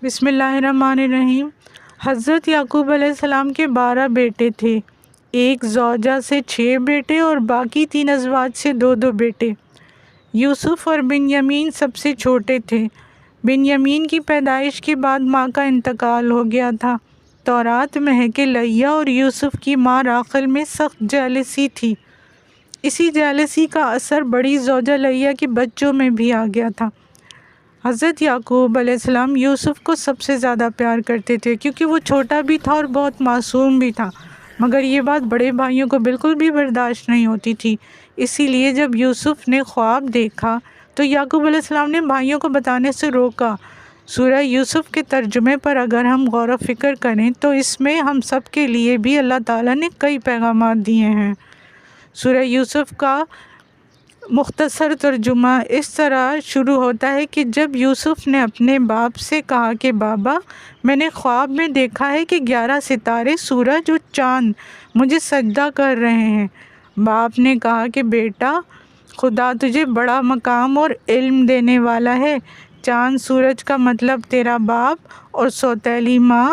بسم اللہ الرحمن الرحیم۔ حضرت یعقوب علیہ السلام کے 12 بیٹے تھے، ایک زوجہ سے 6 بیٹے اور باقی 3 ازواج سے 2 بیٹے۔ یوسف اور بنیامین سب سے چھوٹے تھے۔ بنیامین کی پیدائش کے بعد ماں کا انتقال ہو گیا تھا۔ تورات میں ہے کہ لیہ اور یوسف کی ماں راحیل میں سخت جیلسی تھی۔ اسی جیلسی کا اثر بڑی زوجہ لیہ کے بچوں میں بھی آ گیا تھا۔ حضرت یعقوب علیہ السلام یوسف کو سب سے زیادہ پیار کرتے تھے کیونکہ وہ چھوٹا بھی تھا اور بہت معصوم بھی تھا، مگر یہ بات بڑے بھائیوں کو بالکل بھی برداشت نہیں ہوتی تھی۔ اسی لیے جب یوسف نے خواب دیکھا تو یعقوب علیہ السلام نے بھائیوں کو بتانے سے روکا۔ سورہ یوسف کے ترجمے پر اگر ہم غور و فکر کریں تو اس میں ہم سب کے لیے بھی اللہ تعالیٰ نے کئی پیغامات دیے ہیں۔ سورہ یوسف کا مختصر ترجمہ اس طرح شروع ہوتا ہے کہ جب یوسف نے اپنے باپ سے کہا کہ بابا، میں نے خواب میں دیکھا ہے کہ 11 ستارے، سورج اور چاند مجھے سجدہ کر رہے ہیں۔ باپ نے کہا کہ بیٹا، خدا تجھے بڑا مقام اور علم دینے والا ہے۔ چاند سورج کا مطلب تیرا باپ اور سوتیلی ماں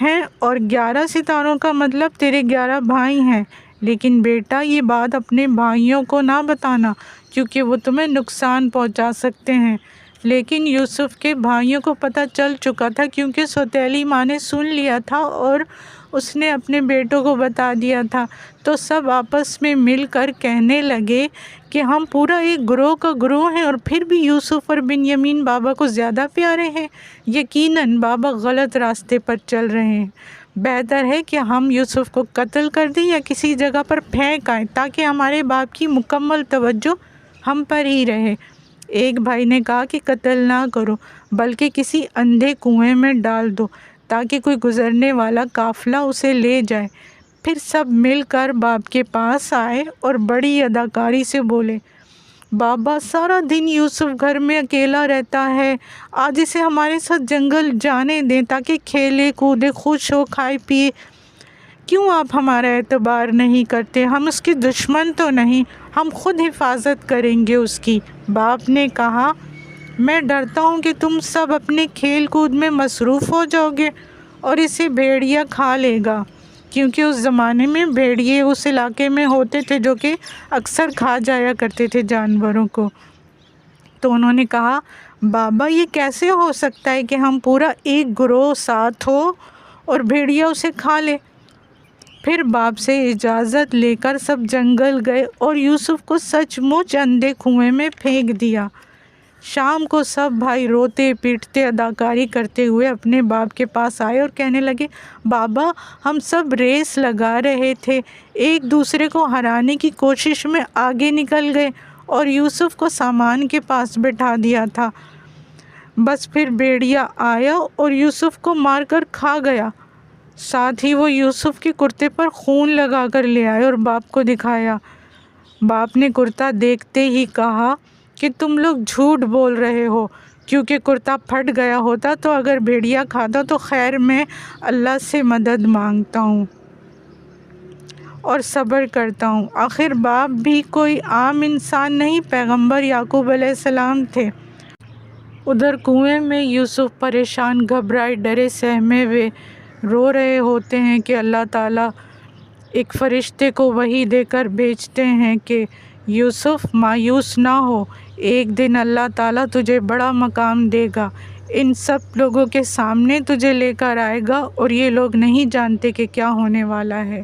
ہیں، اور 11 ستاروں کا مطلب تیرے 11 بھائی ہیں۔ لیکن بیٹا، یہ بات اپنے بھائیوں کو نہ بتانا کیونکہ وہ تمہیں نقصان پہنچا سکتے ہیں۔ لیکن یوسف کے بھائیوں کو پتہ چل چکا تھا کیونکہ سوتیلی ماں نے سن لیا تھا اور اس نے اپنے بیٹوں کو بتا دیا تھا۔ تو سب آپس میں مل کر کہنے لگے کہ ہم پورا ایک گروہ کا گروہ ہیں اور پھر بھی یوسف اور بنیامین بابا کو زیادہ پیارے ہیں۔ یقیناً بابا غلط راستے پر چل رہے ہیں۔ بہتر ہے کہ ہم یوسف کو قتل کر دیں یا کسی جگہ پر پھینک آئیں تاکہ ہمارے باپ کی مکمل توجہ ہم پر ہی رہے۔ ایک بھائی نے کہا کہ قتل نہ کرو بلکہ کسی اندھے کنویں میں ڈال دو تاکہ کوئی گزرنے والا قافلہ اسے لے جائے۔ پھر سب مل کر باپ کے پاس آئے اور بڑی اداکاری سے بولے، بابا، سارا دن یوسف گھر میں اکیلا رہتا ہے، آج اسے ہمارے ساتھ جنگل جانے دیں تاکہ کھیلے کودے، خوش ہو، کھائے پیے۔ کیوں آپ ہمارا اعتبار نہیں کرتے؟ ہم اس کے دشمن تو نہیں، ہم خود حفاظت کریں گے اس کی۔ باپ نے کہا، میں ڈرتا ہوں کہ تم سب اپنے کھیل کود میں مصروف ہو جاؤ گے اور اسے بھیڑیا کھا لے گا، کیونکہ اس زمانے میں بھیڑیے اس علاقے میں ہوتے تھے جو کہ اکثر کھا جایا کرتے تھے جانوروں کو۔ تو انہوں نے کہا، بابا، یہ کیسے ہو سکتا ہے کہ ہم پورا ایک گروہ ساتھ ہو اور بھیڑیا اسے کھا لے؟ پھر باپ سے اجازت لے کر سب جنگل گئے اور یوسف کو سچ مچ اندھے کنویں میں پھینک دیا۔ شام کو سب بھائی روتے پیٹتے اداکاری کرتے ہوئے اپنے باپ کے پاس آئے اور کہنے لگے، بابا، ہم سب ریس لگا رہے تھے، ایک دوسرے کو ہرانے کی کوشش میں آگے نکل گئے اور یوسف کو سامان کے پاس بٹھا دیا تھا۔ بس پھر بھیڑیا آیا اور یوسف کو مار کر کھا گیا۔ ساتھ ہی وہ یوسف کے کرتے پر خون لگا کر لے آئے اور باپ کو دکھایا۔ باپ نے کرتا دیکھتے ہی کہا کہ تم لوگ جھوٹ بول رہے ہو، کیونکہ کرتا پھٹ گیا ہوتا تو اگر بھیڑیا کھاتا تو خیر، میں اللہ سے مدد مانگتا ہوں اور صبر کرتا ہوں۔ آخر باپ بھی کوئی عام انسان نہیں، پیغمبر یعقوب علیہ السلام تھے۔ ادھر کنویں میں یوسف پریشان، گھبرائے، ڈرے سہمے ہوئے رو رہے ہوتے ہیں کہ اللہ تعالیٰ ایک فرشتے کو وحی دے کر بھیجتے ہیں کہ یوسف، مایوس نہ ہو، ایک دن اللہ تعالیٰ تجھے بڑا مقام دے گا، ان سب لوگوں کے سامنے تجھے لے کر آئے گا اور یہ لوگ نہیں جانتے کہ کیا ہونے والا ہے۔